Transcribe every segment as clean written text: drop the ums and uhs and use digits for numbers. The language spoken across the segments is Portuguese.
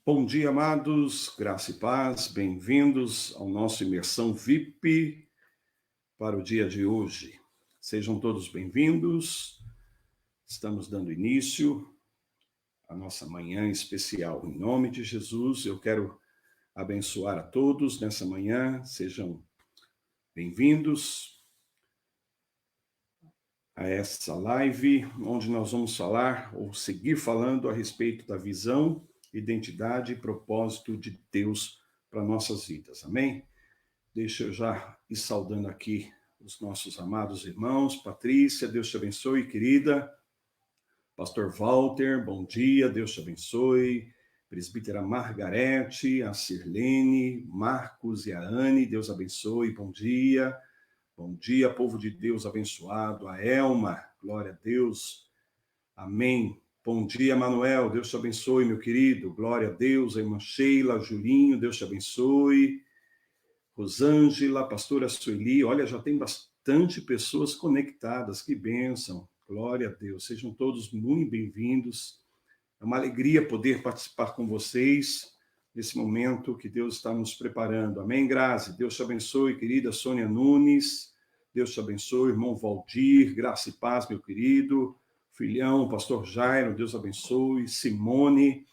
Bom dia, amados, graça e paz, bem-vindos ao nosso Imersão VIP para o dia de hoje. Sejam todos bem-vindos, estamos dando início à nossa manhã especial. Em nome de Jesus, eu quero abençoar a todos nessa manhã, sejam bem-vindos a essa live, onde nós vamos falar ou seguir falando a respeito da visão, identidade e propósito de Deus para nossas vidas. Amém? Deixa eu já ir saudando aqui os nossos amados irmãos. Patrícia, Deus te abençoe, querida. Pastor Walter, bom dia, Deus te abençoe. Presbítera Margarete, a Sirlene, Marcos e a Anne, Deus abençoe, bom dia. Bom dia, povo de Deus abençoado. A Elma, glória a Deus. Amém. Bom dia, Manuel, Deus te abençoe, meu querido. Glória a Deus. A irmã Sheila, Julinho, Deus te abençoe. Rosângela, pastora Sueli, olha, já tem bastante pessoas conectadas, que bênção, glória a Deus, sejam todos muito bem-vindos, é uma alegria poder participar com vocês nesse momento que Deus está nos preparando, amém, Grazi? Deus te abençoe, querida Sônia Nunes, Deus te abençoe, irmão Valdir, graça e paz, meu querido, filhão, pastor Jairo, Deus abençoe, Simone,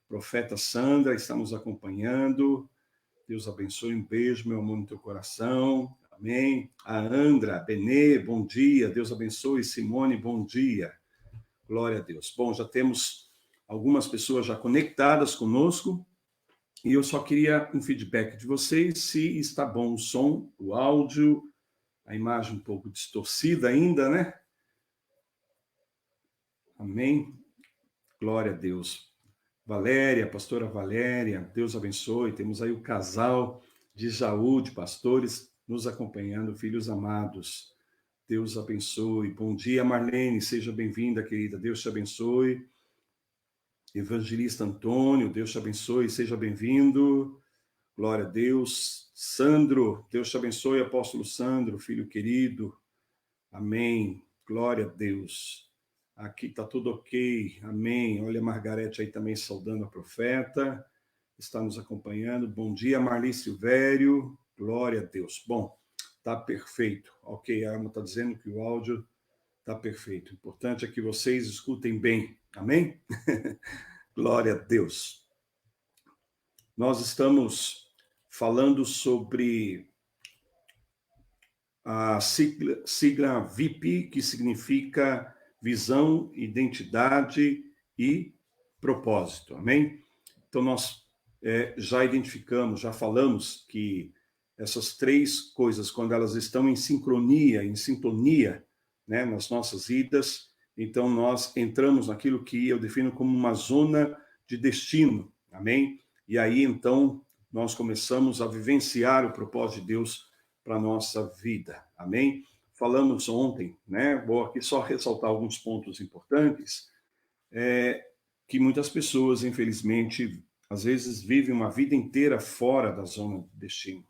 profeta Sandra, está nos acompanhando, Deus abençoe, um beijo, meu amor, no teu coração, amém. A Andra, Benê, bom dia, Deus abençoe, Simone, bom dia, glória a Deus. Bom, já temos algumas pessoas já conectadas conosco, e eu só queria um feedback de vocês, se está bom o som, o áudio, a imagem um pouco distorcida ainda, né? Amém, glória a Deus. Valéria, pastora Valéria, Deus abençoe. Temos aí o casal de Jaú, de pastores, nos acompanhando, filhos amados. Deus abençoe. Bom dia, Marlene, seja bem-vinda, querida. Deus te abençoe. Evangelista Antônio, Deus te abençoe, seja bem-vindo. Glória a Deus. Sandro, Deus te abençoe, apóstolo Sandro, filho querido. Amém. Glória a Deus. Aqui está tudo ok, amém. Olha a Margarete aí também saudando a profeta, está nos acompanhando. Bom dia, Marli Silvério, glória a Deus. Bom, está perfeito, ok. A Alma está dizendo que o áudio está perfeito. O importante é que vocês escutem bem, amém? Glória a Deus. Nós estamos falando sobre a sigla VIP, que significa visão, identidade e propósito, amém? Então, nós já identificamos, já falamos que essas três coisas, quando elas estão em sincronia, em sintonia, né, nas nossas vidas, então nós entramos naquilo que eu defino como uma zona de destino, amém? E aí, então, nós começamos a vivenciar o propósito de Deus para a nossa vida, amém? Falamos ontem, né? Vou aqui só ressaltar alguns pontos importantes, que muitas pessoas, infelizmente, às vezes vivem uma vida inteira fora da zona de destino,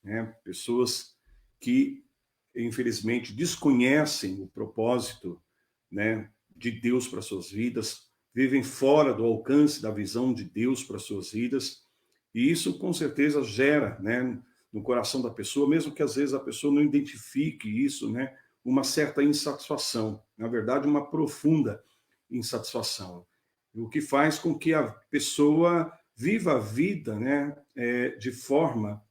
né? Pessoas que, infelizmente, desconhecem o propósito, né, de Deus para suas vidas, vivem fora do alcance da visão de Deus para suas vidas, e isso com certeza gera, né, no coração da pessoa, mesmo que às vezes a pessoa não identifique isso, né, uma certa insatisfação, na verdade uma profunda insatisfação, o que faz com que a pessoa viva a vida, né, de forma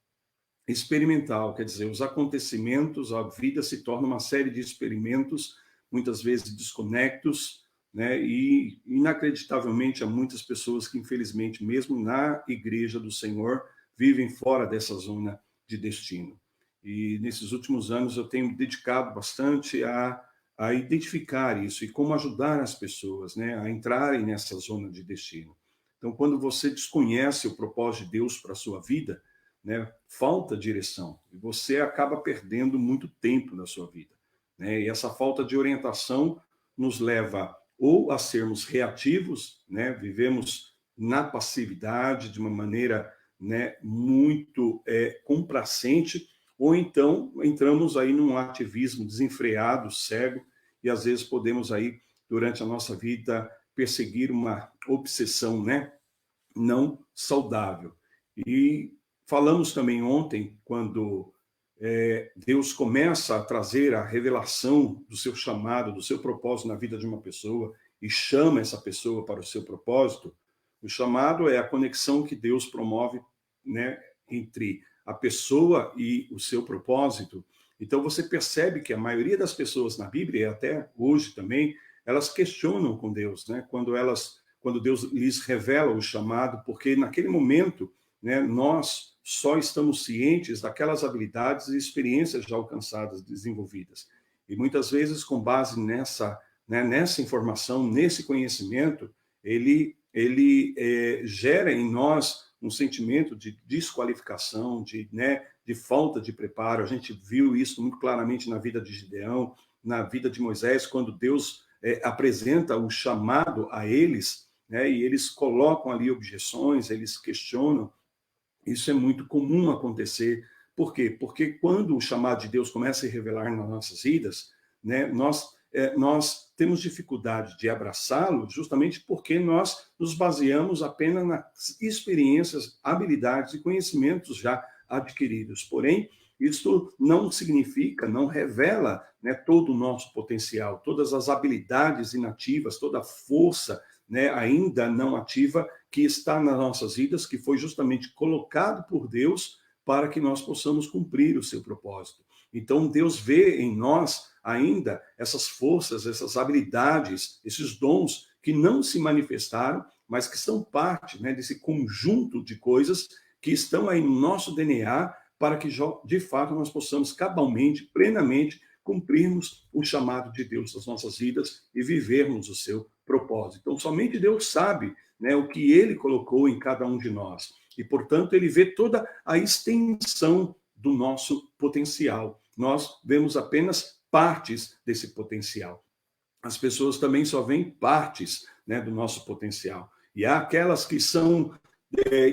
experimental, quer dizer, os acontecimentos, a vida se torna uma série de experimentos, muitas vezes desconectos, né, e inacreditavelmente há muitas pessoas que, infelizmente, mesmo na igreja do Senhor, vivem fora dessa zona de destino. E nesses últimos anos eu tenho me dedicado bastante a identificar isso e como ajudar as pessoas, né, a entrarem nessa zona de destino. Então, quando você desconhece o propósito de Deus para a sua vida, né, falta direção, e você acaba perdendo muito tempo na sua vida, né? E essa falta de orientação nos leva ou a sermos reativos, né? Vivemos na passividade de uma maneira, né, muito complacente, ou então entramos aí num ativismo desenfreado, cego, e às vezes podemos aí, durante a nossa vida, perseguir uma obsessão, né, não saudável. E falamos também ontem, quando Deus começa a trazer a revelação do seu chamado, do seu propósito na vida de uma pessoa e chama essa pessoa para o seu propósito, o chamado é a conexão que Deus promove, né, entre a pessoa e o seu propósito. Então você percebe que a maioria das pessoas na Bíblia, e até hoje também, elas questionam com Deus, né, quando Deus lhes revela o chamado, porque naquele momento, né, nós só estamos cientes daquelas habilidades e experiências já alcançadas, desenvolvidas. E muitas vezes, com base nessa, né, nessa informação, nesse conhecimento, ele gera em nós um sentimento de desqualificação, de falta de preparo. A gente viu isso muito claramente na vida de Gideão, na vida de Moisés, quando Deus apresenta o chamado a eles, né, e eles colocam ali objeções, eles questionam. Isso é muito comum acontecer. Por quê? Porque quando o chamado de Deus começa a se revelar nas nossas vidas, né, nós temos dificuldade de abraçá-lo justamente porque nós nos baseamos apenas nas experiências, habilidades e conhecimentos já adquiridos. Porém, isso não significa, não revela, né, todo o nosso potencial, todas as habilidades inativas, toda a força, né, ainda não ativa que está nas nossas vidas, que foi justamente colocado por Deus para que nós possamos cumprir o seu propósito. Então, Deus vê em nós ainda essas forças, essas habilidades, esses dons que não se manifestaram, mas que são parte, né, desse conjunto de coisas que estão aí no nosso DNA para que, de fato, nós possamos cabalmente, plenamente, cumprirmos o chamado de Deus nas nossas vidas e vivermos o seu propósito. Então, somente Deus sabe, né, o que ele colocou em cada um de nós. E, portanto, ele vê toda a extensão do nosso potencial. Nós vemos apenas partes desse potencial. As pessoas também só veem partes, né, do nosso potencial. E há aquelas que são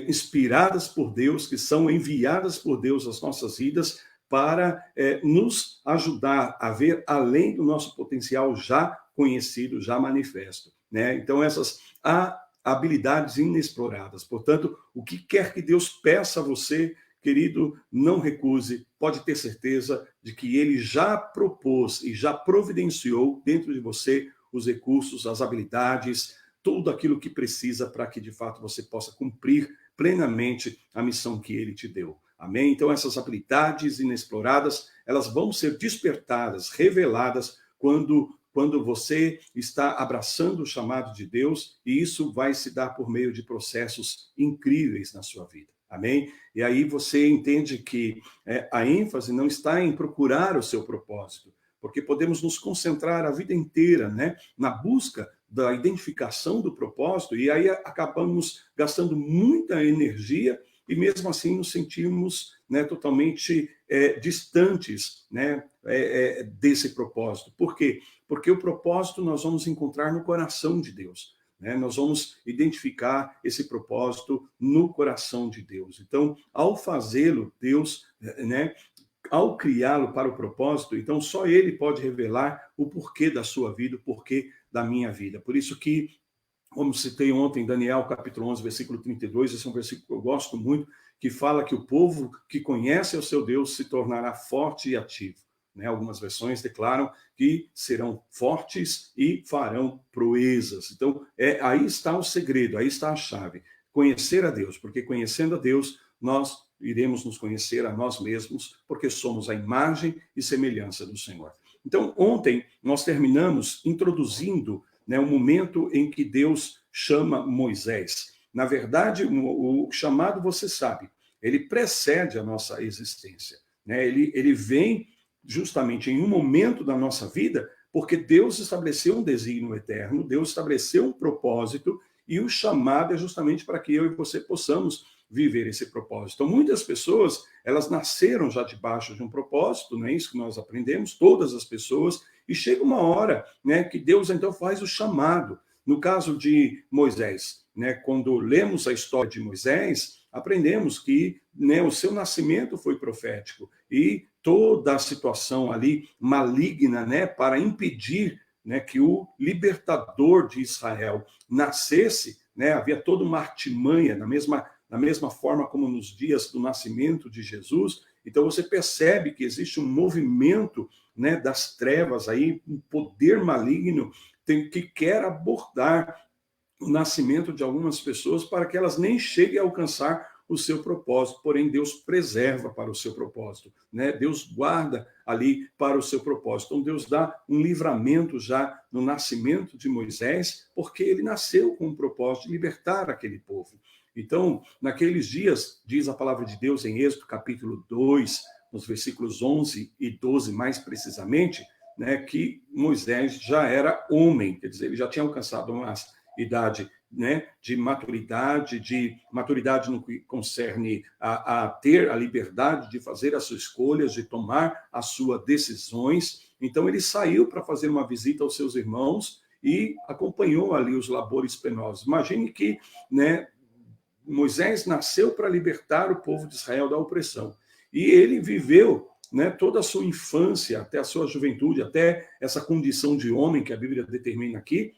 inspiradas por Deus, que são enviadas por Deus às nossas vidas para nos ajudar a ver além do nosso potencial já conhecido, já manifesto, né? Então, essas habilidades inexploradas. Portanto, o que quer que Deus peça a você, querido, não recuse, pode ter certeza de que ele já propôs e já providenciou dentro de você os recursos, as habilidades, tudo aquilo que precisa para que, de fato, você possa cumprir plenamente a missão que ele te deu. Amém? Então, essas habilidades inexploradas, elas vão ser despertadas, reveladas, quando você está abraçando o chamado de Deus, e isso vai se dar por meio de processos incríveis na sua vida. Amém? E aí você entende que a ênfase não está em procurar o seu propósito, porque podemos nos concentrar a vida inteira, né, na busca da identificação do propósito, e aí acabamos gastando muita energia e mesmo assim nos sentimos, né, totalmente distantes, né, desse propósito. Por quê? Porque o propósito nós vamos encontrar no coração de Deus. Né? Nós vamos identificar esse propósito no coração de Deus. Então, ao fazê-lo, Deus, né, ao criá-lo para o propósito, então só ele pode revelar o porquê da sua vida, o porquê da minha vida. Por isso que, como citei ontem, Daniel, capítulo 11, versículo 32, esse é um versículo que eu gosto muito, que fala que o povo que conhece o seu Deus se tornará forte e ativo. Né? Algumas versões declaram que serão fortes e farão proezas. Então, aí está o segredo, aí está a chave. Conhecer a Deus, porque conhecendo a Deus, nós iremos nos conhecer a nós mesmos, porque somos a imagem e semelhança do Senhor. Então, ontem nós terminamos introduzindo, né, o momento em que Deus chama Moisés. Na verdade, o chamado, você sabe, ele precede a nossa existência. Né? Ele vem justamente em um momento da nossa vida, porque Deus estabeleceu um desígnio eterno, Deus estabeleceu um propósito, e o chamado é justamente para que eu e você possamos viver esse propósito. Então, muitas pessoas, elas nasceram já debaixo de um propósito, não é isso que nós aprendemos, todas as pessoas, e chega uma hora, né, que Deus então faz o chamado. No caso de Moisés, né, quando lemos a história de Moisés, aprendemos que, né, o seu nascimento foi profético e toda a situação ali maligna, né, para impedir, né, que o libertador de Israel nascesse, né? Havia toda uma artimanha, na mesma forma como nos dias do nascimento de Jesus. Então você percebe que existe um movimento, né, das trevas aí, um poder maligno que quer abordar o nascimento de algumas pessoas para que elas nem cheguem a alcançar o seu propósito, porém Deus preserva para o seu propósito, né? Deus guarda ali para o seu propósito. Então Deus dá um livramento já no nascimento de Moisés, porque ele nasceu com o propósito de libertar aquele povo. Então, naqueles dias, diz a palavra de Deus em Êxodo capítulo 2, nos versículos 11 e 12 mais precisamente, né, que Moisés já era homem, quer dizer, ele já tinha alcançado uma idade, né, de maturidade no que concerne a ter a liberdade de fazer as suas escolhas, de tomar as suas decisões. Então ele saiu para fazer uma visita aos seus irmãos e acompanhou ali os labores penosos. Imagine que, né, Moisés nasceu para libertar o povo de Israel da opressão. E ele viveu, né, toda a sua infância, até a sua juventude, até essa condição de homem que a Bíblia determina aqui,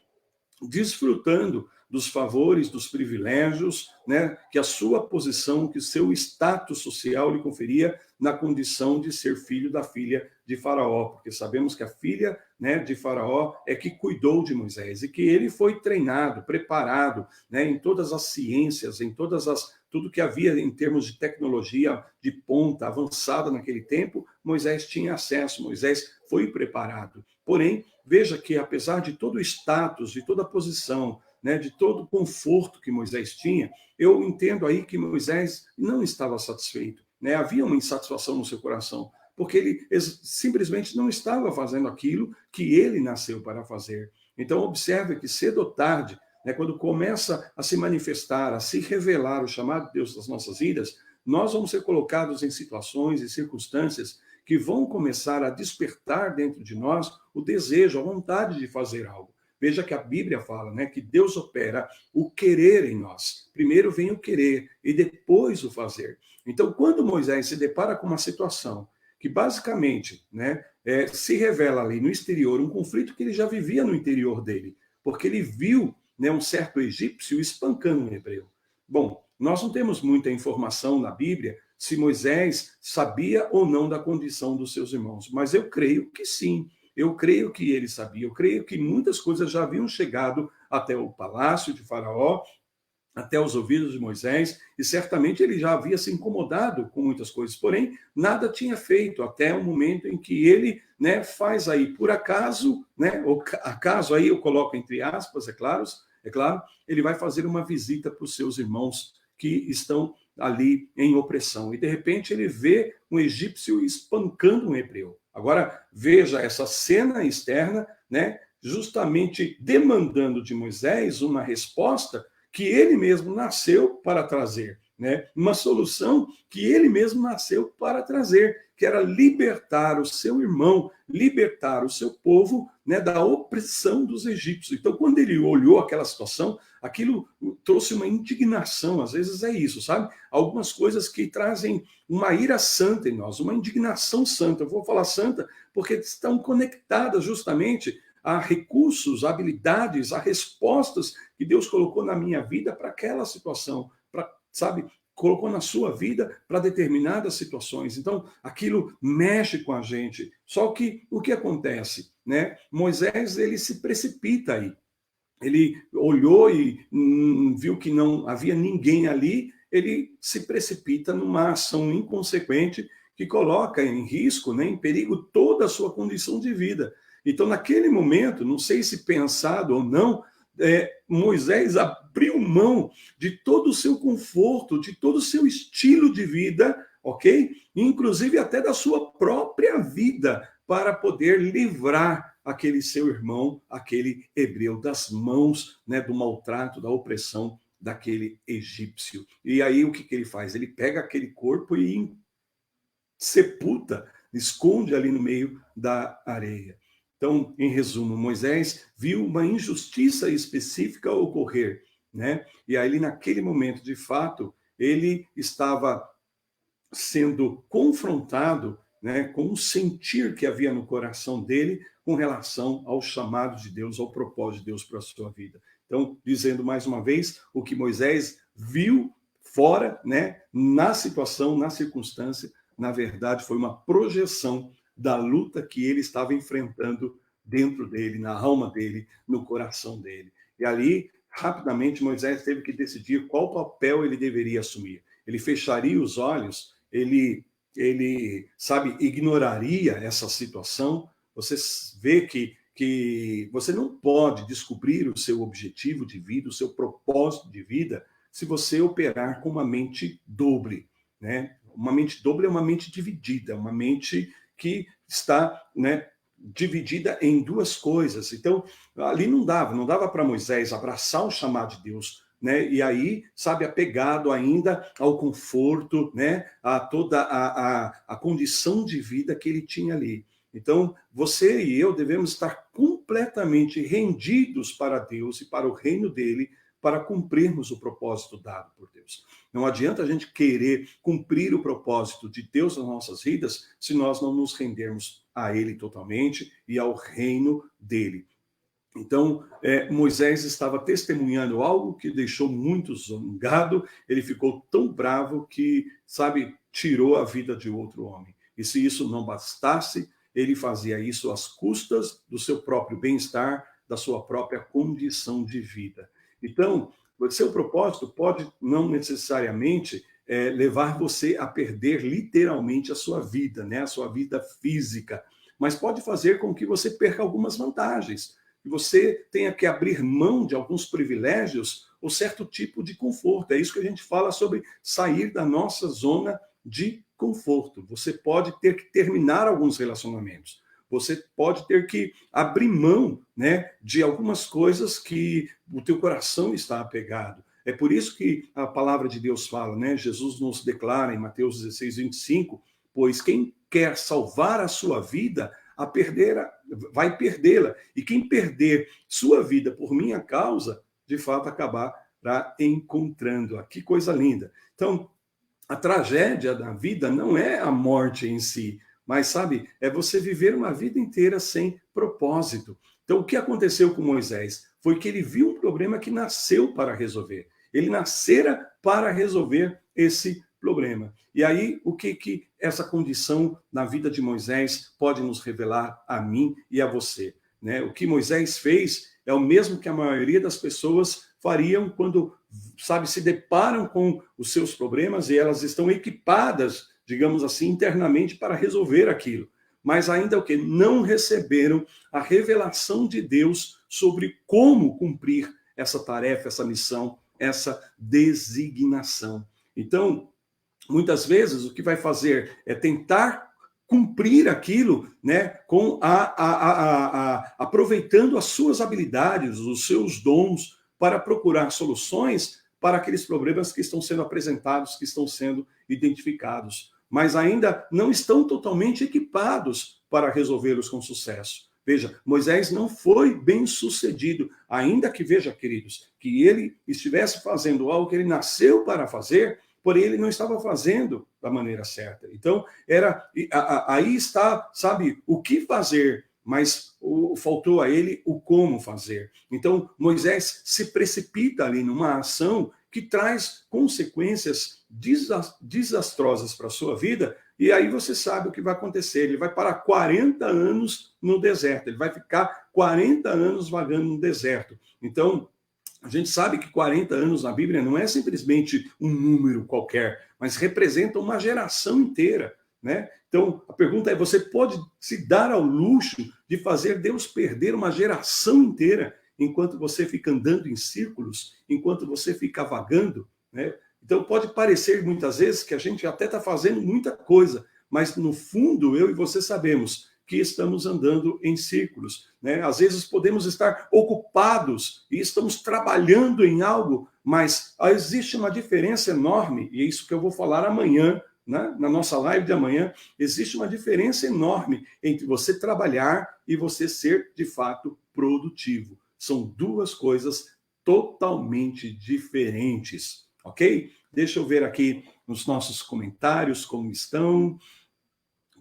desfrutando dos favores, dos privilégios, né, que a sua posição, que o seu status social lhe conferia na condição de ser filho da filha de Faraó, porque sabemos que a filha, né, de Faraó é que cuidou de Moisés e que ele foi treinado, preparado, né, em todas as ciências, em tudo que havia em termos de tecnologia de ponta avançada naquele tempo, Moisés tinha acesso, Moisés foi preparado. Porém, veja que apesar de todo o status, de toda a posição, né, de todo o conforto que Moisés tinha, eu entendo aí que Moisés não estava satisfeito, né? Havia uma insatisfação no seu coração, porque ele simplesmente não estava fazendo aquilo que ele nasceu para fazer. Então, observe que cedo ou tarde, né, quando começa a se manifestar, a se revelar o chamado de Deus das nossas vidas, nós vamos ser colocados em situações e circunstâncias que vão começar a despertar dentro de nós o desejo, a vontade de fazer algo. Veja que a Bíblia fala, né, que Deus opera o querer em nós. Primeiro vem o querer e depois o fazer. Então, quando Moisés se depara com uma situação que basicamente, né, se revela ali no exterior, um conflito que ele já vivia no interior dele, porque ele viu, né, um certo egípcio espancando um hebreu. Bom, nós não temos muita informação na Bíblia se Moisés sabia ou não da condição dos seus irmãos, mas eu creio que sim. Eu creio que ele sabia, eu creio que muitas coisas já haviam chegado até o palácio de Faraó, até os ouvidos de Moisés, e certamente ele já havia se incomodado com muitas coisas, porém, nada tinha feito até o momento em que ele, né, faz aí, por acaso, né, o acaso aí eu coloco entre aspas, é claro, ele vai fazer uma visita para os seus irmãos que estão ali em opressão, e de repente ele vê um egípcio espancando um hebreu. Agora, veja essa cena externa, né, justamente demandando de Moisés uma resposta que ele mesmo nasceu para trazer, né? Uma solução que ele mesmo nasceu para trazer, que era libertar o seu irmão, libertar o seu povo, né, da opressão dos egípcios. Então, quando ele olhou aquela situação, aquilo trouxe uma indignação, às vezes é isso, sabe? Algumas coisas que trazem uma ira santa em nós, uma indignação santa. Eu vou falar santa porque estão conectadas justamente a recursos, a habilidades, a respostas que Deus colocou na minha vida para aquela situação, para, sabe, colocou na sua vida para determinadas situações. Então, aquilo mexe com a gente. Só que o que acontece, né? Moisés, ele se precipita aí. Ele olhou e viu que não havia ninguém ali, ele se precipita numa ação inconsequente que coloca em risco, né, em perigo toda a sua condição de vida. Então, naquele momento, não sei se pensado ou não, Moisés abriu mão de todo o seu conforto, de todo o seu estilo de vida, ok? Inclusive até da sua própria vida, para poder livrar aquele seu irmão, aquele hebreu, das mãos, né, do maltrato, da opressão daquele egípcio. E aí o que ele faz? Ele pega aquele corpo e sepulta, esconde ali no meio da areia. Então, em resumo, Moisés viu uma injustiça específica ocorrer, né? E aí, naquele momento, de fato, ele estava sendo confrontado, né, com o sentir que havia no coração dele com relação ao chamado de Deus, ao propósito de Deus para a sua vida. Então, dizendo mais uma vez, o que Moisés viu fora, né, na situação, na circunstância, na verdade, foi uma projeção da luta que ele estava enfrentando dentro dele, na alma dele, no coração dele. E ali, rapidamente, Moisés teve que decidir qual papel ele deveria assumir. Ele fecharia os olhos, sabe, ignoraria essa situação. Você vê que você não pode descobrir o seu objetivo de vida, o seu propósito de vida, se você operar com uma mente doble, né? Uma mente doble é uma mente dividida, uma mente que está, né, dividida em duas coisas. Então, ali não dava para Moisés abraçar o chamado de Deus, né? E aí, sabe, apegado ainda ao conforto, né? A toda a condição de vida que ele tinha ali. Então, você e eu devemos estar completamente rendidos para Deus e para o reino dele, para cumprirmos o propósito dado por Deus. Não adianta a gente querer cumprir o propósito de Deus nas nossas vidas se nós não nos rendermos a ele totalmente e ao reino dele. Então, Moisés estava testemunhando algo que deixou muito zangado, ele ficou tão bravo que, sabe, tirou a vida de outro homem. E se isso não bastasse, ele fazia isso às custas do seu próprio bem-estar, da sua própria condição de vida. Então, o seu propósito pode não necessariamente levar você a perder literalmente a sua vida, né? A sua vida física, mas pode fazer com que você perca algumas vantagens, que você tenha que abrir mão de alguns privilégios ou certo tipo de conforto. É isso que a gente fala sobre sair da nossa zona de conforto. Você pode ter que terminar alguns relacionamentos. Você pode ter que abrir mão, né, de algumas coisas que o teu coração está apegado. É por isso que a palavra de Deus fala, né? Jesus nos declara em Mateus 16:25, pois quem quer salvar a sua vida, vai perdê-la. E quem perder sua vida por minha causa, de fato acabará encontrando-a. Que coisa linda. Então, a tragédia da vida não é a morte em si, mas, sabe, é você viver uma vida inteira sem propósito. Então, o que aconteceu com Moisés foi que ele viu um problema que nasceu para resolver. Ele nascera para resolver esse problema. E aí, o que essa condição na vida de Moisés pode nos revelar a mim e a você, né? O que Moisés fez é o mesmo que a maioria das pessoas fariam quando, sabe, se deparam com os seus problemas e elas estão equipadas, digamos assim, internamente para resolver aquilo. Mas ainda o que? Não receberam a revelação de Deus sobre como cumprir essa tarefa, essa missão, essa designação. Então, muitas vezes o que vai fazer é tentar cumprir aquilo, né, com aproveitando as suas habilidades, os seus dons, para procurar soluções para aqueles problemas que estão sendo apresentados, que estão sendo identificados, mas ainda não estão totalmente equipados para resolvê-los com sucesso. Veja, Moisés não foi bem sucedido, ainda que, veja, queridos, que ele estivesse fazendo algo que ele nasceu para fazer, porém ele não estava fazendo da maneira certa. Então, aí está, sabe, o que fazer, mas faltou a ele o como fazer. Então, Moisés se precipita ali numa ação que traz consequências desastrosas para a sua vida, e aí você sabe o que vai acontecer. Ele vai parar 40 anos no deserto, ele vai ficar 40 anos vagando no deserto. Então, a gente sabe que 40 anos na Bíblia não é simplesmente um número qualquer, mas representa uma geração inteira, né? Então, a pergunta é, você pode se dar ao luxo de fazer Deus perder uma geração inteira enquanto você fica andando em círculos, enquanto você fica vagando, né? Então, pode parecer muitas vezes que a gente até está fazendo muita coisa, mas no fundo, eu e você sabemos que estamos andando em círculos, né? Às vezes podemos estar ocupados e estamos trabalhando em algo, mas existe uma diferença enorme, e é isso que eu vou falar amanhã, né? Na nossa live de amanhã, existe uma diferença enorme entre você trabalhar e você ser, de fato, produtivo. São duas coisas totalmente diferentes, ok? Deixa eu ver aqui nos nossos comentários como estão.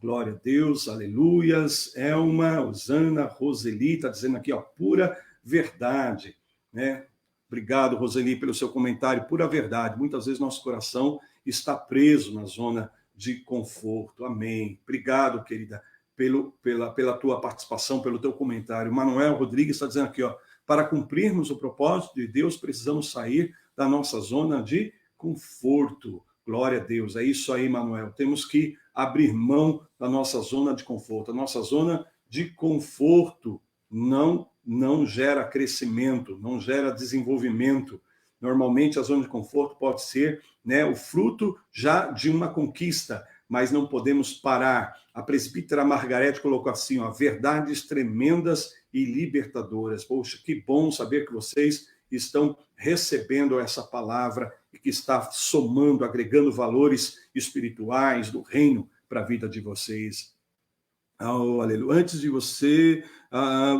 Glória a Deus, aleluias. Elma, Osana, Roseli, está dizendo aqui, ó, pura verdade, né? Obrigado, Roseli, pelo seu comentário. Pura verdade. Muitas vezes nosso coração está preso na zona de conforto. Amém. Obrigado, querida, pela tua participação, pelo teu comentário. Manuel Rodrigues está dizendo aqui, ó, para cumprirmos o propósito de Deus, precisamos sair da nossa zona de conforto. Glória a Deus. É isso aí, Manuel. Temos que abrir mão da nossa zona de conforto. A nossa zona de conforto não gera crescimento, não gera desenvolvimento. Normalmente, a zona de conforto pode ser, né, o fruto já de uma conquista, mas não podemos parar. A presbítera Margarete colocou assim, ó, verdades tremendas e libertadoras. Poxa, que bom saber que vocês estão recebendo essa palavra e que está somando, agregando valores espirituais do reino para a vida de vocês. Oh, aleluia. Antes de você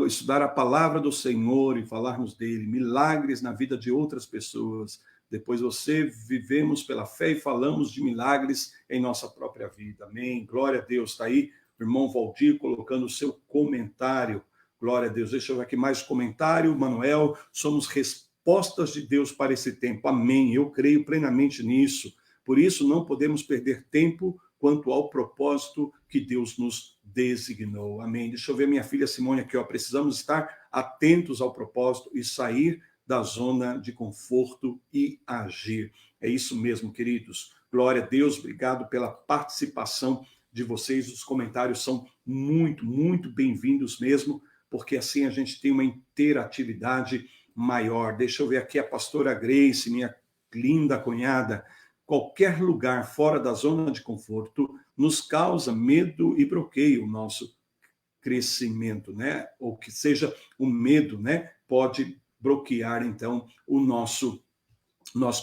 estudar a palavra do Senhor e falarmos dele, milagres na vida de outras pessoas, depois você vivemos pela fé e falamos de milagres em nossa própria vida. Amém. Glória a Deus. Está aí o irmão Valdir colocando o seu comentário. Glória a Deus. Deixa eu ver aqui mais comentário. Manuel, somos respostas de Deus para esse tempo. Amém. Eu creio plenamente nisso. Por isso, não podemos perder tempo quanto ao propósito que Deus nos designou. Amém. Deixa eu ver minha filha Simone aqui, ó. Precisamos estar atentos ao propósito e sair da zona de conforto e agir. É isso mesmo, queridos. Glória a Deus. Obrigado pela participação de vocês. Os comentários são muito, muito bem-vindos mesmo, porque assim a gente tem uma interatividade maior. Deixa eu ver aqui a pastora Grace, minha linda cunhada. Qualquer lugar fora da zona de conforto nos causa medo e bloqueia o nosso crescimento, né? Ou que seja, o medo, né? Pode bloquear, então, o nosso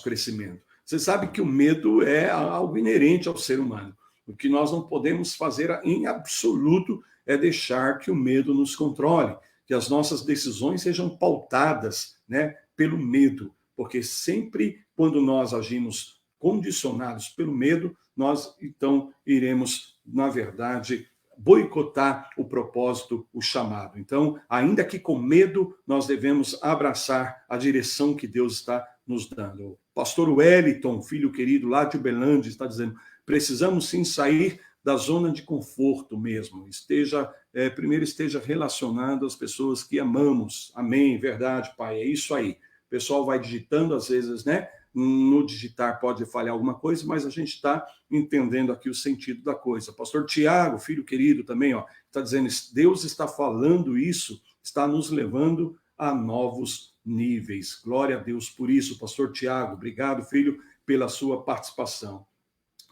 crescimento. Você sabe que o medo é algo inerente ao ser humano. O que nós não podemos fazer em absoluto é deixar que o medo nos controle, que as nossas decisões sejam pautadas, né, pelo medo, porque sempre quando nós agimos condicionados pelo medo, nós então iremos, na verdade, boicotar o propósito, o chamado. Então, ainda que com medo, nós devemos abraçar a direção que Deus está nos dando. O pastor Wellington, filho querido, lá de Uberlândia, está dizendo, precisamos sim sair da zona de conforto mesmo. Primeiro esteja relacionado às pessoas que amamos. Amém, verdade, Pai, é isso aí. O pessoal vai digitando, às vezes, né? No digitar pode falhar alguma coisa, mas a gente está entendendo aqui o sentido da coisa. Pastor Tiago, filho querido também, ó, está dizendo, Deus está falando isso, está nos levando a novos níveis. Glória a Deus por isso, pastor Tiago. Obrigado, filho, pela sua participação.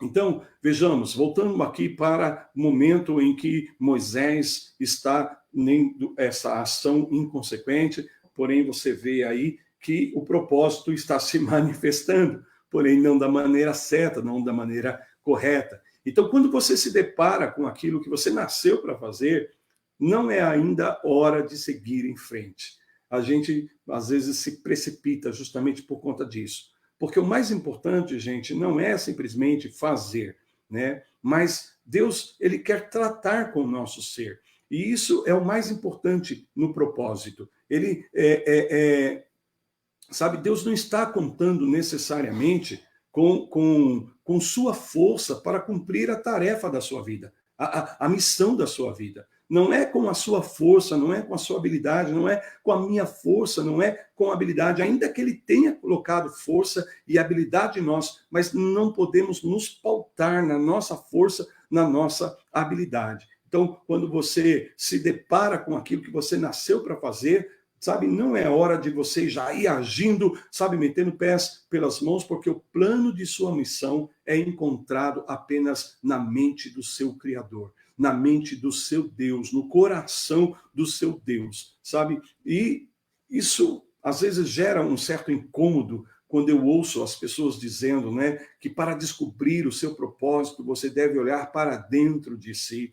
Então, vejamos, voltando aqui para o momento em que Moisés está em essa ação inconsequente, porém você vê aí que o propósito está se manifestando, porém não da maneira certa, não da maneira correta. Então, quando você se depara com aquilo que você nasceu para fazer, não é ainda hora de seguir em frente. A gente, às vezes, se precipita justamente por conta disso. Porque o mais importante, gente, não é simplesmente fazer, né? Mas Deus, ele quer tratar com o nosso ser. E isso é o mais importante no propósito. Ele sabe, Deus não está contando necessariamente com sua força para cumprir a tarefa da sua vida, a missão da sua vida. Não é com a sua força, não é com a sua habilidade, não é com a minha força, não é com a habilidade, ainda que ele tenha colocado força e habilidade em nós, mas não podemos nos pautar na nossa força, na nossa habilidade. Então, quando você se depara com aquilo que você nasceu para fazer, sabe, não é hora de você já ir agindo, sabe, metendo pés pelas mãos, porque o plano de sua missão é encontrado apenas na mente do seu Criador, na mente do seu Deus, no coração do seu Deus, sabe? E isso, às vezes, gera um certo incômodo quando eu ouço as pessoas dizendo, né, que para descobrir o seu propósito, você deve olhar para dentro de si,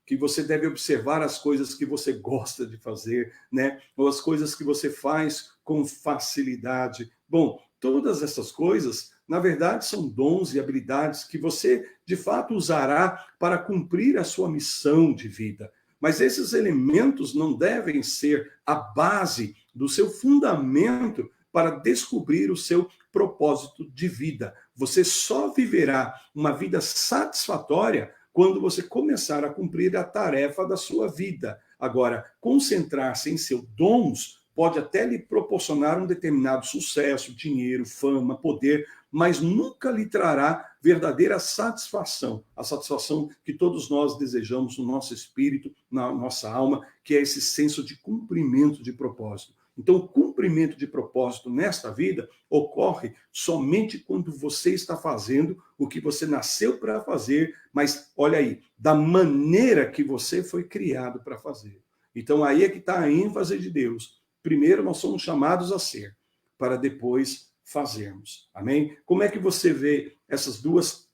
que você deve observar as coisas que você gosta de fazer, né? Ou as coisas que você faz com facilidade. Bom, todas essas coisas, na verdade, são dons e habilidades que você, de fato, usará para cumprir a sua missão de vida. Mas esses elementos não devem ser a base do seu fundamento para descobrir o seu propósito de vida. Você só viverá uma vida satisfatória quando você começar a cumprir a tarefa da sua vida. Agora, concentrar-se em seus dons pode até lhe proporcionar um determinado sucesso, dinheiro, fama, poder, mas nunca lhe trará verdadeira satisfação, a satisfação que todos nós desejamos no nosso espírito, na nossa alma, que é esse senso de cumprimento de propósito. Então, o cumprimento de propósito nesta vida ocorre somente quando você está fazendo o que você nasceu para fazer, mas, olha aí, da maneira que você foi criado para fazer. Então, aí é que está a ênfase de Deus. Primeiro, nós somos chamados a ser, para depois fazermos. Amém? Como é que você vê essas duas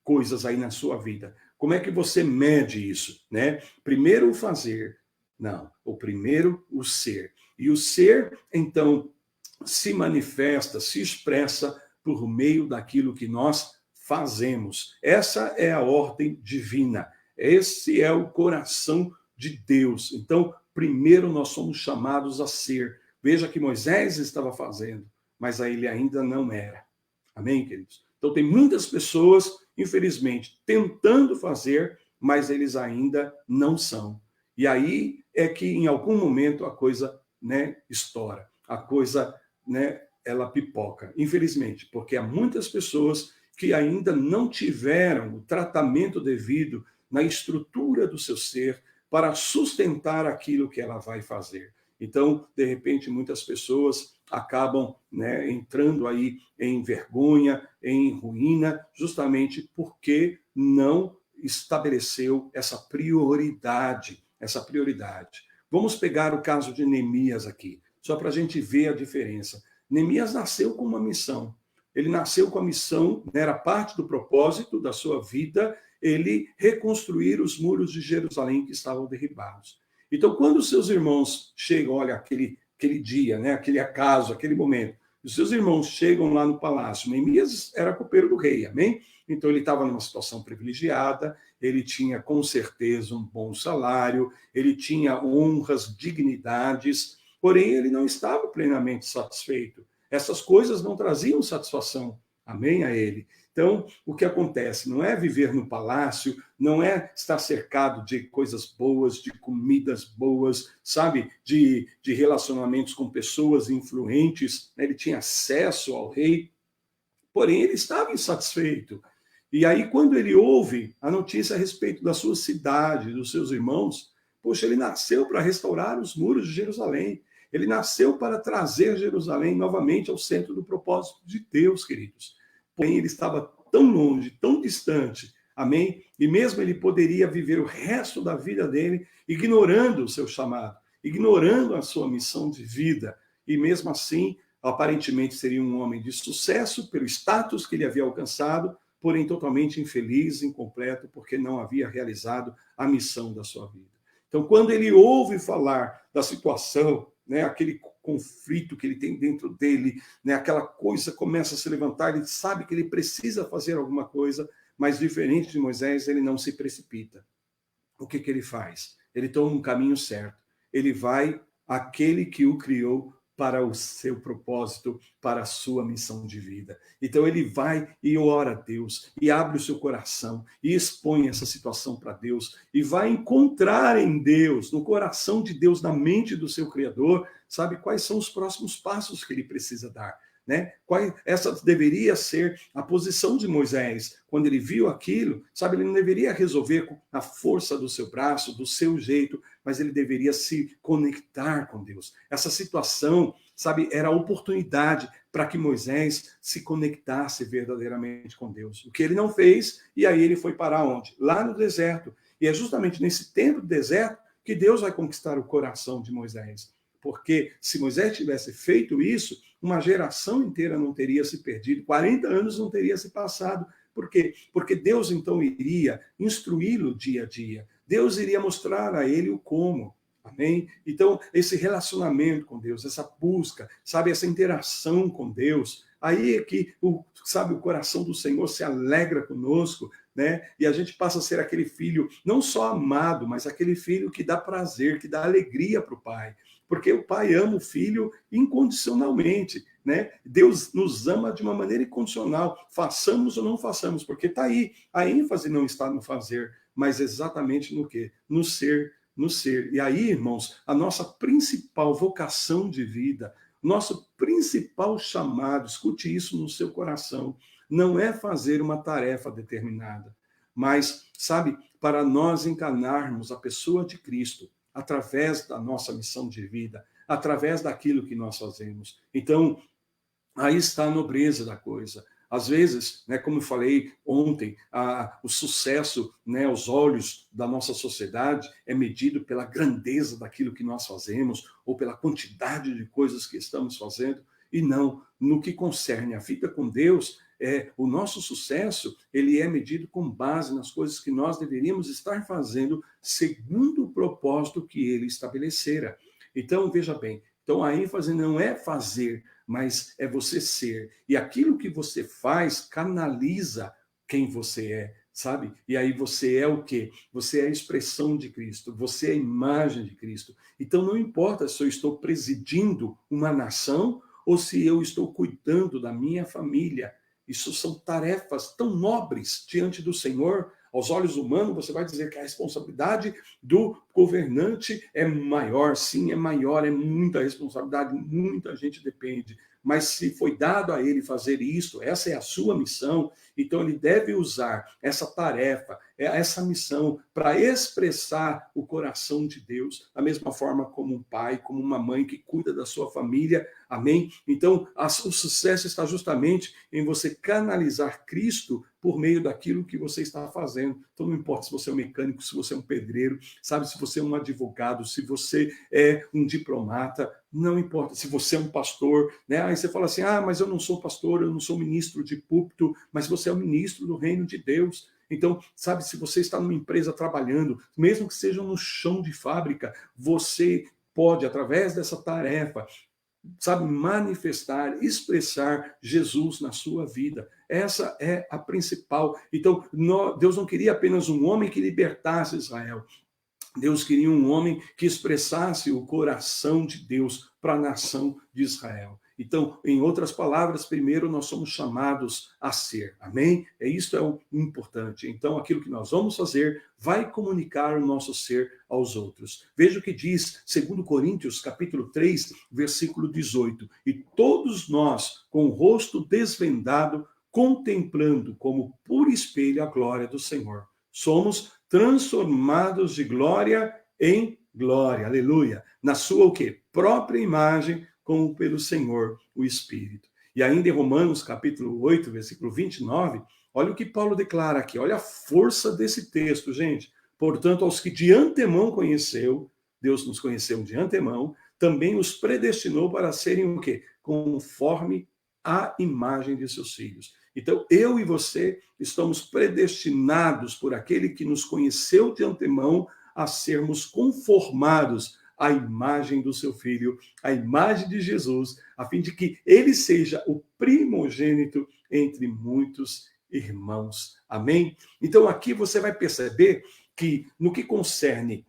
coisas aí na sua vida? Como é que você mede isso, né? Primeiro o fazer. Não, o primeiro o ser. E o ser, então, se manifesta, se expressa por meio daquilo que nós fazemos. Essa é a ordem divina. Esse é o coração de Deus. Então, primeiro nós somos chamados a ser. Veja que Moisés estava fazendo, mas ele ainda não era. Amém, queridos? Então, tem muitas pessoas, infelizmente, tentando fazer, mas eles ainda não são. E aí é que, em algum momento, a coisa, né, estoura. A coisa, né, ela pipoca. Infelizmente, porque há muitas pessoas que ainda não tiveram o tratamento devido na estrutura do seu ser para sustentar aquilo que ela vai fazer. Então, de repente, muitas pessoas acabam, né, entrando aí em vergonha, em ruína, justamente porque não estabeleceu essa prioridade. Vamos pegar o caso de Neemias aqui, só para a gente ver a diferença. Neemias nasceu com uma missão. Ele nasceu com a missão, né, era parte do propósito da sua vida, ele reconstruir os muros de Jerusalém que estavam derribados. Então, quando os seus irmãos chegam, olha, aquele dia, né, aquele acaso, aquele momento, os seus irmãos chegam lá no palácio, Neemias era copeiro do rei, amém? Então, ele estava numa situação privilegiada, ele tinha, com certeza, um bom salário, ele tinha honras, dignidades, porém, ele não estava plenamente satisfeito. Essas coisas não traziam satisfação, amém, a ele. Então, o que acontece? Não é viver no palácio, não é estar cercado de coisas boas, de comidas boas, sabe? De relacionamentos com pessoas influentes. Ele tinha acesso ao rei, porém ele estava insatisfeito. E aí, quando ele ouve a notícia a respeito da sua cidade, dos seus irmãos, poxa, ele nasceu para restaurar os muros de Jerusalém. Ele nasceu para trazer Jerusalém novamente ao centro do propósito de Deus, queridos. Porém, ele estava tão longe, tão distante, amém? E mesmo ele poderia viver o resto da vida dele ignorando o seu chamado, ignorando a sua missão de vida. E mesmo assim, aparentemente seria um homem de sucesso pelo status que ele havia alcançado, porém totalmente infeliz, incompleto, porque não havia realizado a missão da sua vida. Então, quando ele ouve falar da situação, né, aquele conflito que ele tem dentro dele, né, aquela coisa começa a se levantar, ele sabe que ele precisa fazer alguma coisa, mas diferente de Moisés, ele não se precipita. O que ele faz? Ele toma um caminho certo. Ele vai àquele que o criou para o seu propósito, para a sua missão de vida. Então ele vai e ora a Deus, e abre o seu coração, e expõe essa situação para Deus, e vai encontrar em Deus, no coração de Deus, na mente do seu Criador, sabe quais são os próximos passos que ele precisa dar. Né? Essa deveria ser a posição de Moisés. Quando ele viu aquilo, sabe, ele não deveria resolver com a força do seu braço, do seu jeito, mas ele deveria se conectar com Deus. Essa situação, sabe, era a oportunidade para que Moisés se conectasse verdadeiramente com Deus. O que ele não fez, e aí ele foi parar onde? Lá no deserto. E é justamente nesse tempo do deserto que Deus vai conquistar o coração de Moisés. Porque se Moisés tivesse feito isso, uma geração inteira não teria se perdido, 40 anos não teria se passado. Por quê? Porque Deus então iria instruí-lo dia a dia. Deus iria mostrar a ele o como. Amém? Então, esse relacionamento com Deus, essa busca, sabe, essa interação com Deus, aí é que, sabe, o coração do Senhor se alegra conosco, né? E a gente passa a ser aquele filho não só amado, mas aquele filho que dá prazer, que dá alegria para o pai. Porque o pai ama o filho incondicionalmente, né? Deus nos ama de uma maneira incondicional, façamos ou não façamos, porque está aí, a ênfase não está no fazer, mas exatamente no quê? No ser, no ser. E aí, irmãos, a nossa principal vocação de vida, nosso principal chamado, escute isso no seu coração, não é fazer uma tarefa determinada, mas, sabe, para nós encarnarmos a pessoa de Cristo através da nossa missão de vida, através daquilo que nós fazemos. Então, aí está a nobreza da coisa. Às vezes, né, como eu falei ontem, o sucesso, né, aos olhos da nossa sociedade é medido pela grandeza daquilo que nós fazemos ou pela quantidade de coisas que estamos fazendo. E não, no que concerne a vida com Deus, o nosso sucesso ele é medido com base nas coisas que nós deveríamos estar fazendo segundo o propósito que ele estabelecera. Então, veja bem, então a ênfase não é fazer, mas é você ser. E aquilo que você faz canaliza quem você é, sabe? E aí você é o quê? Você é a expressão de Cristo, você é a imagem de Cristo. Então não importa se eu estou presidindo uma nação ou se eu estou cuidando da minha família. Isso são tarefas tão nobres diante do Senhor. Aos olhos humanos, você vai dizer que a responsabilidade do governante é maior, sim, é maior, é muita responsabilidade, muita gente depende. Mas se foi dado a ele fazer isso, essa é a sua missão, então ele deve usar essa tarefa, essa missão, para expressar o coração de Deus, da mesma forma como um pai, como uma mãe que cuida da sua família, amém? Então, o sucesso está justamente em você canalizar Cristo por meio daquilo que você está fazendo. Então, não importa se você é um mecânico, se você é um pedreiro, sabe, se você é um advogado, se você é um diplomata, não importa se você é um pastor, né? Aí você fala assim, mas eu não sou pastor, eu não sou ministro de púlpito, mas você é um ministro do reino de Deus. Então, sabe, se você está numa empresa trabalhando, mesmo que seja no chão de fábrica, você pode, através dessa tarefa, sabe, manifestar, expressar Jesus na sua vida. Essa é a principal. Então, Deus não queria apenas um homem que libertasse Israel. Deus queria um homem que expressasse o coração de Deus para a nação de Israel. Então, em outras palavras, primeiro nós somos chamados a ser. Amém? Isso é o importante. Então, aquilo que nós vamos fazer vai comunicar o nosso ser aos outros. Veja o que diz 2 Coríntios, capítulo 3, versículo 18. E todos nós, com o rosto desvendado, contemplando como por espelho a glória do Senhor, somos transformados de glória em glória, aleluia, na sua o quê? Própria imagem, como pelo Senhor, o Espírito. E ainda em Romanos, capítulo 8, versículo 29, olha o que Paulo declara aqui, olha a força desse texto, gente. Portanto, aos que de antemão conheceu, Deus nos conheceu de antemão, também os predestinou para serem o quê? Conforme a imagem de seus filhos. Então, eu e você estamos predestinados por aquele que nos conheceu de antemão a sermos conformados à imagem do seu Filho, à imagem de Jesus, a fim de que ele seja o primogênito entre muitos irmãos. Amém? Então, aqui você vai perceber que, no que concerne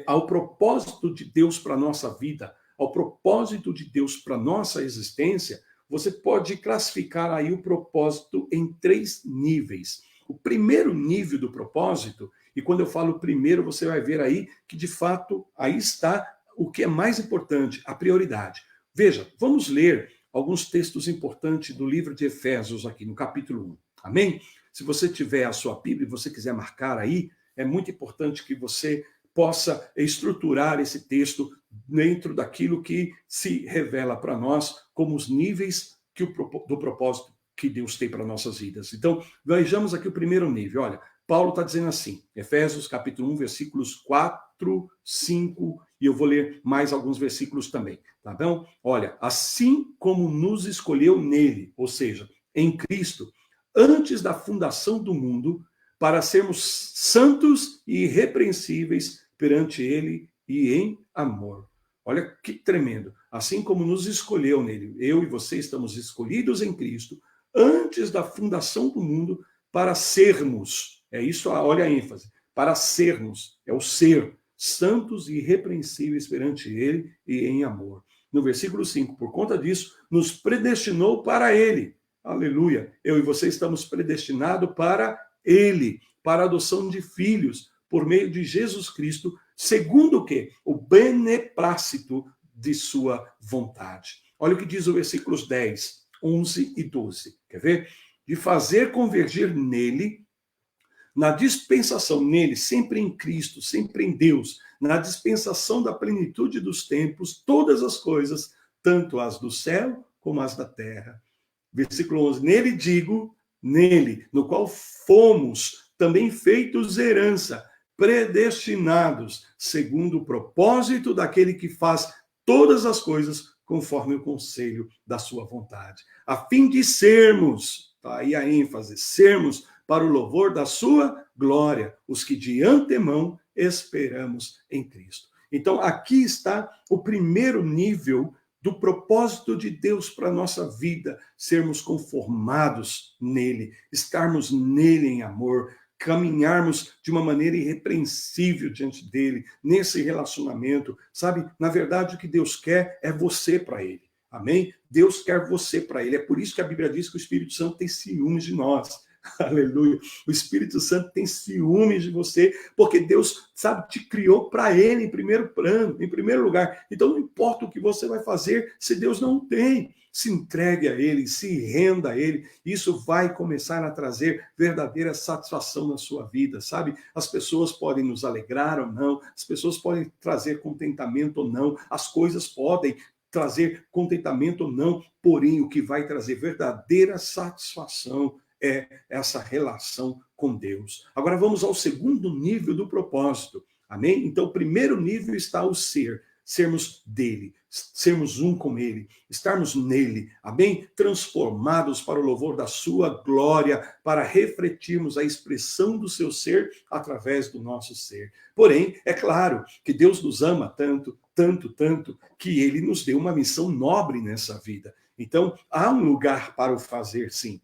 ao propósito de Deus para a nossa vida, ao propósito de Deus para a nossa existência, você pode classificar aí o propósito em 3 níveis. O primeiro nível do propósito, e quando eu falo primeiro, você vai ver aí que, de fato, aí está o que é mais importante, a prioridade. Veja, vamos ler alguns textos importantes do livro de Efésios aqui, no capítulo 1. Amém? Se você tiver a sua Bíblia e você quiser marcar aí, é muito importante que você possa estruturar esse texto dentro daquilo que se revela para nós como os níveis do propósito que Deus tem para nossas vidas. Então, vejamos aqui o primeiro nível. Olha, Paulo está dizendo assim, Efésios capítulo 1, versículos 4, 5, e eu vou ler mais alguns versículos também, tá bom? Olha, assim como nos escolheu nele, ou seja, em Cristo, antes da fundação do mundo, para sermos santos e irrepreensíveis perante ele e em amor. Olha que tremendo. Assim como nos escolheu nele, eu e você estamos escolhidos em Cristo, antes da fundação do mundo, para sermos, é isso, olha a ênfase, para sermos, é o ser, santos e irrepreensíveis perante ele e em amor. No versículo 5, por conta disso, nos predestinou para ele. Aleluia. Eu e você estamos predestinados para ele, para a adoção de filhos, por meio de Jesus Cristo, segundo o quê? O beneplácito de sua vontade. Olha o que diz o versículos 10, 11 e 12. Quer ver? De fazer convergir nele, na dispensação, nele, sempre em Cristo, sempre em Deus, na dispensação da plenitude dos tempos, todas as coisas, tanto as do céu como as da terra. Versículo 11, nele digo, nele, no qual fomos também feitos herança, predestinados, segundo o propósito daquele que faz todas as coisas conforme o conselho da sua vontade, a fim de sermos, tá aí a ênfase, sermos para o louvor da sua glória, os que de antemão esperamos em Cristo. Então, aqui está o primeiro nível do propósito de Deus para a nossa vida, sermos conformados nele, estarmos nele em amor, caminharmos de uma maneira irrepreensível diante dele, nesse relacionamento, sabe? Na verdade, o que Deus quer é você para ele, amém? Deus quer você para ele, é por isso que a Bíblia diz que o Espírito Santo tem ciúmes de nós. Aleluia. O Espírito Santo tem ciúmes de você, porque Deus, sabe, te criou para ele em primeiro plano, em primeiro lugar. Então não importa o que você vai fazer, se Deus não tem, se entregue a ele, se renda a ele. Isso vai começar a trazer verdadeira satisfação na sua vida, sabe? As pessoas podem nos alegrar ou não, as pessoas podem trazer contentamento ou não, as coisas podem trazer contentamento ou não, porém o que vai trazer verdadeira satisfação é essa relação com Deus. Agora vamos ao segundo nível do propósito. Amém? Então, o primeiro nível está o ser, sermos dele, sermos um com ele, estarmos nele, amém? Transformados para o louvor da sua glória, para refletirmos a expressão do seu ser através do nosso ser. Porém, é claro que Deus nos ama tanto, tanto, tanto, que ele nos deu uma missão nobre nessa vida. Então, há um lugar para o fazer, sim.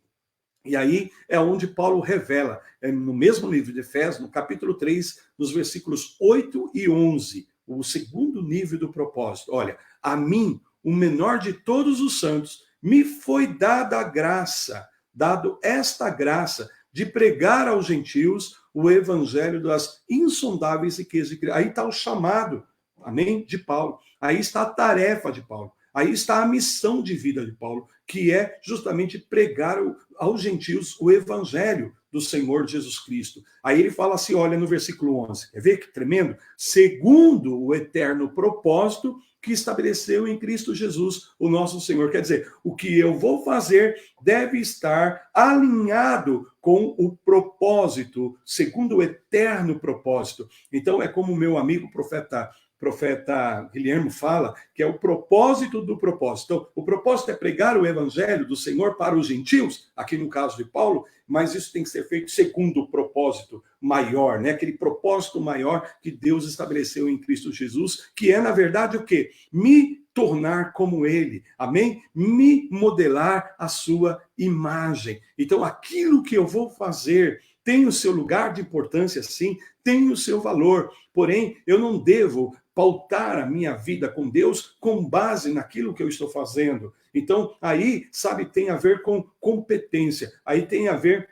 E aí é onde Paulo revela, no mesmo livro de Efésios, no capítulo 3, nos versículos 8 e 11, o segundo nível do propósito. Olha, a mim, o menor de todos os santos, me foi dada a graça, dado esta graça, de pregar aos gentios o evangelho das insondáveis riquezas de Cristo. Aí está o chamado, amém, de Paulo. Aí está a tarefa de Paulo. Aí está a missão de vida de Paulo, que é justamente pregar aos gentios o evangelho do Senhor Jesus Cristo. Aí ele fala assim, olha no versículo 11, quer ver que tremendo? Segundo o eterno propósito que estabeleceu em Cristo Jesus, o nosso Senhor. Quer dizer, o que eu vou fazer deve estar alinhado com o propósito, segundo o eterno propósito. Então, é como o meu amigo profeta Guilherme fala, que é o propósito do propósito. Então, o propósito é pregar o evangelho do Senhor para os gentios, aqui no caso de Paulo, mas isso tem que ser feito segundo o propósito maior, né? Aquele propósito maior que Deus estabeleceu em Cristo Jesus, que é, na verdade, o quê? Me tornar como ele, amém? Me modelar a sua imagem. Então, aquilo que eu vou fazer tem o seu lugar de importância, sim, tem o seu valor, porém, eu não devo pautar a minha vida com Deus com base naquilo que eu estou fazendo. Então, aí, sabe, tem a ver com competência, aí tem a ver,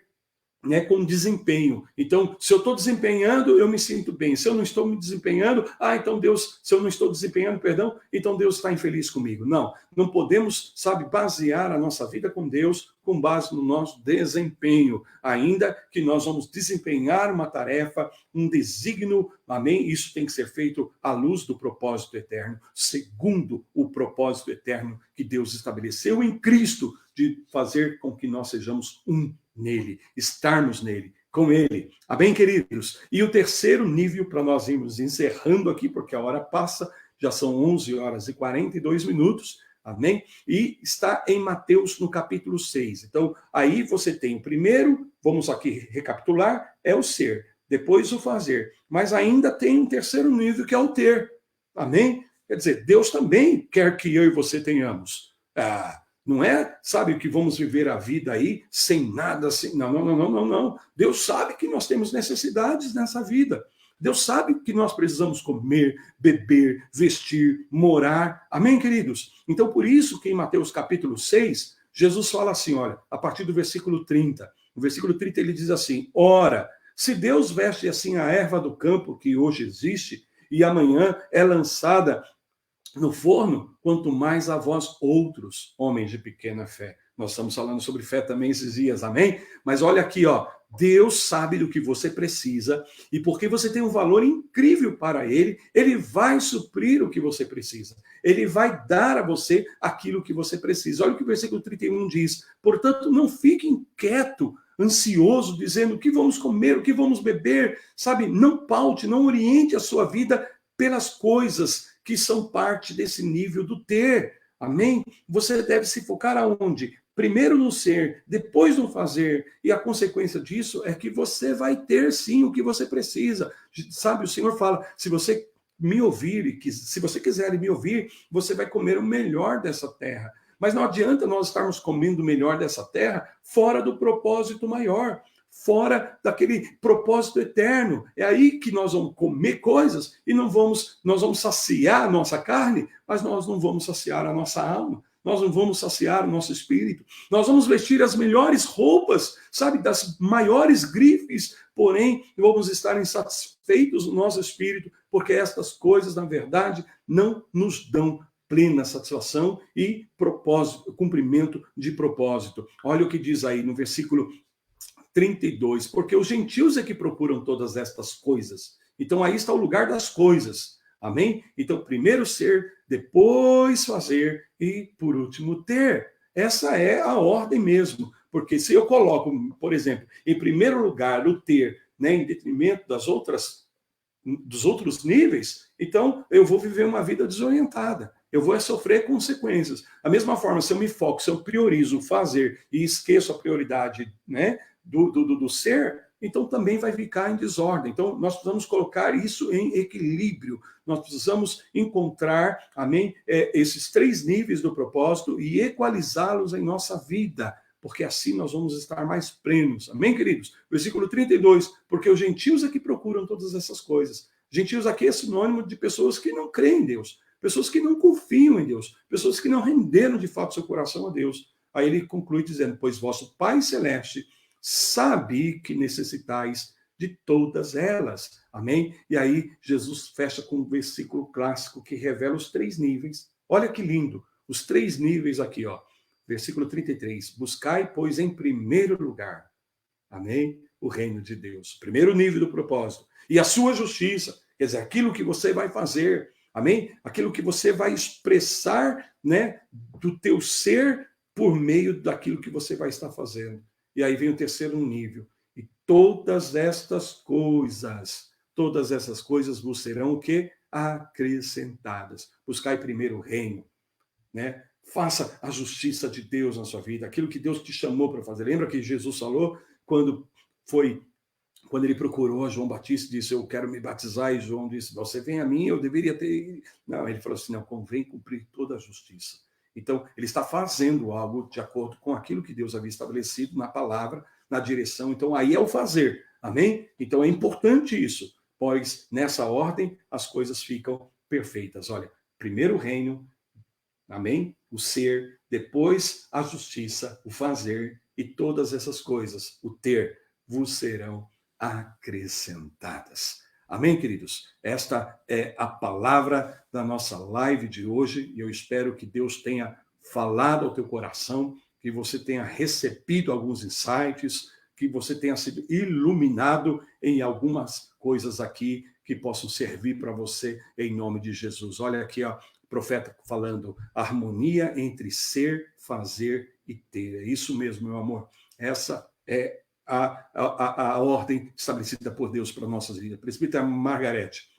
né, com desempenho. Então, se eu estou desempenhando, eu me sinto bem. Se eu não estou me desempenhando, então Deus, se eu não estou desempenhando, perdão, então Deus está infeliz comigo. Não, não podemos, sabe, basear a nossa vida com Deus com base no nosso desempenho, ainda que nós vamos desempenhar uma tarefa, um desígnio, amém? Isso tem que ser feito à luz do propósito eterno, segundo o propósito eterno que Deus estabeleceu em Cristo, de fazer com que nós sejamos um nele, estarmos nele, com ele. Amém, queridos? E o terceiro nível, para nós irmos encerrando aqui, porque a hora passa, já são 11 horas e 42 minutos, amém? E está em Mateus, no capítulo 6. Então, aí você tem o primeiro, vamos aqui recapitular, é o ser, depois o fazer. Mas ainda tem um terceiro nível, que é o ter, amém? Quer dizer, Deus também quer que eu e você tenhamos. Não é, sabe, que vamos viver a vida aí sem nada, assim. Não, não, não, não, não, não. Deus sabe que nós temos necessidades nessa vida. Deus sabe que nós precisamos comer, beber, vestir, morar. Amém, queridos? Então, por isso que em Mateus capítulo 6, Jesus fala assim, olha, a partir do versículo 30. No versículo 30 ele diz assim, ora, se Deus veste assim a erva do campo que hoje existe e amanhã é lançada no forno, quanto mais a vós outros, homens de pequena fé. Nós estamos falando sobre fé também esses dias, amém? Mas olha aqui, ó, Deus sabe do que você precisa e porque você tem um valor incrível para Ele, Ele vai suprir o que você precisa. Ele vai dar a você aquilo que você precisa. Olha o que o versículo 31 diz. Portanto, não fique inquieto, ansioso, dizendo o que vamos comer, o que vamos beber, sabe? Não paute, não oriente a sua vida pelas coisas que são parte desse nível do ter. Amém? Você deve se focar aonde? Primeiro no ser, depois no fazer. E a consequência disso é que você vai ter sim o que você precisa. Sabe, o Senhor fala, se você me ouvir, e se você quiser me ouvir, você vai comer o melhor dessa terra. Mas não adianta nós estarmos comendo o melhor dessa terra fora do propósito maior, fora daquele propósito eterno. É aí que nós vamos comer coisas e nós vamos saciar a nossa carne, mas nós não vamos saciar a nossa alma. Nós não vamos saciar o nosso espírito. Nós vamos vestir as melhores roupas, sabe, das maiores grifes, porém, vamos estar insatisfeitos no nosso espírito, porque estas coisas, na verdade, não nos dão plena satisfação e propósito, cumprimento de propósito. Olha o que diz aí no versículo 32, porque os gentios é que procuram todas estas coisas. Então aí está o lugar das coisas. Amém? Então primeiro ser, depois fazer e por último ter. Essa é a ordem mesmo. Porque se eu coloco, por exemplo, em primeiro lugar o ter, né, em detrimento dos outros níveis, então eu vou viver uma vida desorientada. Eu vou sofrer consequências. Da mesma forma, se eu me foco, se eu priorizo o fazer e esqueço a prioridade, né, do ser, então também vai ficar em desordem. Então, nós precisamos colocar isso em equilíbrio. Nós precisamos encontrar, amém, esses três níveis do propósito e equalizá-los em nossa vida, porque assim nós vamos estar mais plenos. Amém, queridos? Versículo 32, porque os gentios é que procuram todas essas coisas. Gentios aqui é sinônimo de pessoas que não creem em Deus, pessoas que não confiam em Deus, pessoas que não renderam de fato seu coração a Deus. Aí ele conclui dizendo, pois vosso Pai Celeste sabe que necessitais de todas elas. Amém? E aí Jesus fecha com um versículo clássico que revela os três níveis. Olha que lindo, os três níveis aqui, ó. Versículo 33. Buscai, pois, em primeiro lugar, amém? O reino de Deus. Primeiro nível do propósito. E a sua justiça, quer dizer, aquilo que você vai fazer, amém? Aquilo que você vai expressar, né, do teu ser por meio daquilo que você vai estar fazendo. E aí vem o terceiro nível. E todas essas vos serão o quê? Acrescentadas. Buscai primeiro o reino, né? Faça a justiça de Deus na sua vida, aquilo que Deus te chamou para fazer. Lembra que Jesus falou quando ele procurou João Batista, disse, eu quero me batizar, e João disse, você vem a mim, eu deveria ter... Não, ele falou assim, não, convém cumprir toda a justiça. Então, ele está fazendo algo de acordo com aquilo que Deus havia estabelecido na palavra, na direção. Então, aí é o fazer, amém? Então, é importante isso, pois nessa ordem as coisas ficam perfeitas. Olha, primeiro o reino, amém? O ser, depois a justiça, o fazer, e todas essas coisas, o ter, vos serão acrescentadas. Amém, queridos? Esta é a palavra da nossa live de hoje e eu espero que Deus tenha falado ao teu coração, que você tenha recebido alguns insights, que você tenha sido iluminado em algumas coisas aqui que possam servir para você em nome de Jesus. Olha aqui, ó, o profeta falando harmonia entre ser, fazer e ter. É isso mesmo, meu amor. Essa é a ordem estabelecida por Deus para nossas vidas. Presbítera Margarete,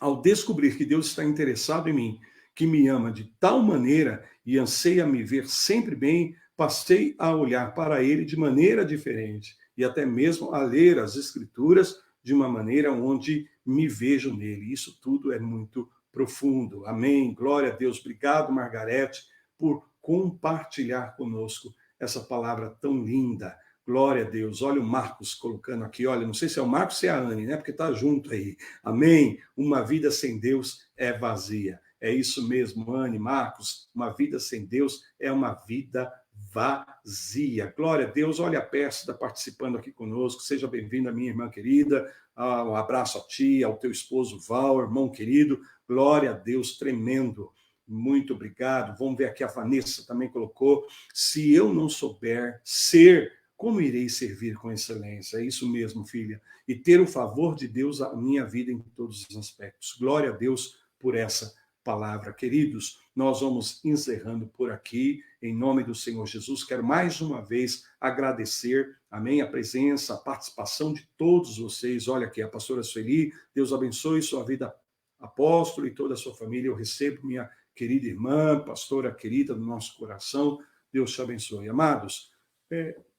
ao descobrir que Deus está interessado em mim, que me ama de tal maneira e anseia me ver sempre bem, passei a olhar para ele de maneira diferente e até mesmo a ler as Escrituras de uma maneira onde me vejo nele. Isso tudo é muito profundo. Amém. Glória a Deus. Obrigado, Margarete, por compartilhar conosco essa palavra tão linda. Glória a Deus. Olha o Marcos colocando aqui. Olha, não sei se é o Marcos ou se é a Anne, né? Porque está junto aí. Amém? Uma vida sem Deus é vazia. É isso mesmo, Anne, Marcos. Uma vida sem Deus é uma vida vazia. Glória a Deus. Olha a Pérsida participando aqui conosco. Seja bem-vinda, minha irmã querida. Um abraço a ti, ao teu esposo Val, irmão querido. Glória a Deus, tremendo. Muito obrigado. Vamos ver aqui, a Vanessa também colocou. Se eu não souber ser, como irei servir com excelência? É isso mesmo, filha. E ter o favor de Deus na minha vida em todos os aspectos. Glória a Deus por essa palavra. Queridos, nós vamos encerrando por aqui, em nome do Senhor Jesus. Quero mais uma vez agradecer, amém, a presença, a participação de todos vocês. Olha aqui, a pastora Sueli, Deus abençoe sua vida, apóstolo, e toda a sua família. Eu recebo minha querida irmã, pastora querida do nosso coração. Deus te abençoe. Amados,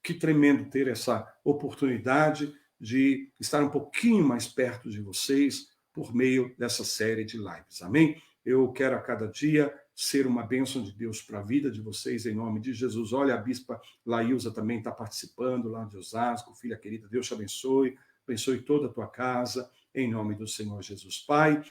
que tremendo ter essa oportunidade de estar um pouquinho mais perto de vocês por meio dessa série de lives. Amém? Eu quero a cada dia ser uma bênção de Deus para a vida de vocês, em nome de Jesus. Olha, a bispa Laísa também está participando lá de Osasco. Filha querida, Deus te abençoe toda a tua casa, em nome do Senhor Jesus. Pai,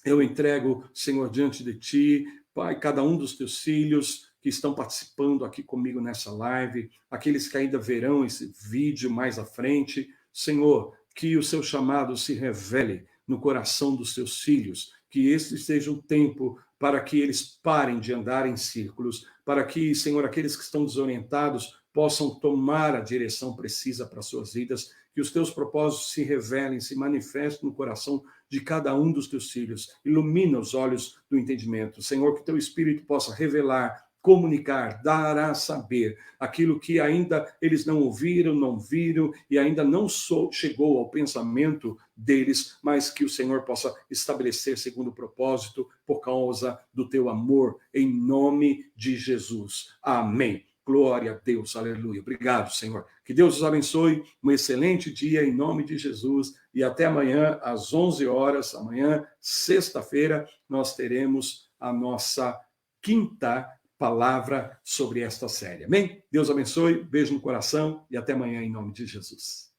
eu entrego, Senhor, diante de ti, Pai, cada um dos teus filhos que estão participando aqui comigo nessa live, aqueles que ainda verão esse vídeo mais à frente. Senhor, que o seu chamado se revele no coração dos teus filhos, que este seja um tempo para que eles parem de andar em círculos, para que, Senhor, aqueles que estão desorientados possam tomar a direção precisa para as suas vidas, que os teus propósitos se revelem, se manifestem no coração de cada um dos teus filhos. Ilumina os olhos do entendimento. Senhor, que teu Espírito possa revelar, comunicar, dar a saber aquilo que ainda eles não ouviram, não viram e ainda não chegou ao pensamento deles, mas que o Senhor possa estabelecer segundo o propósito por causa do teu amor, em nome de Jesus. Amém. Glória a Deus, aleluia. Obrigado, Senhor. Que Deus os abençoe, um excelente dia em nome de Jesus e até amanhã às 11 horas, amanhã, sexta-feira, nós teremos a nossa quinta palavra sobre esta série. Amém? Deus abençoe, beijo no coração e até amanhã em nome de Jesus.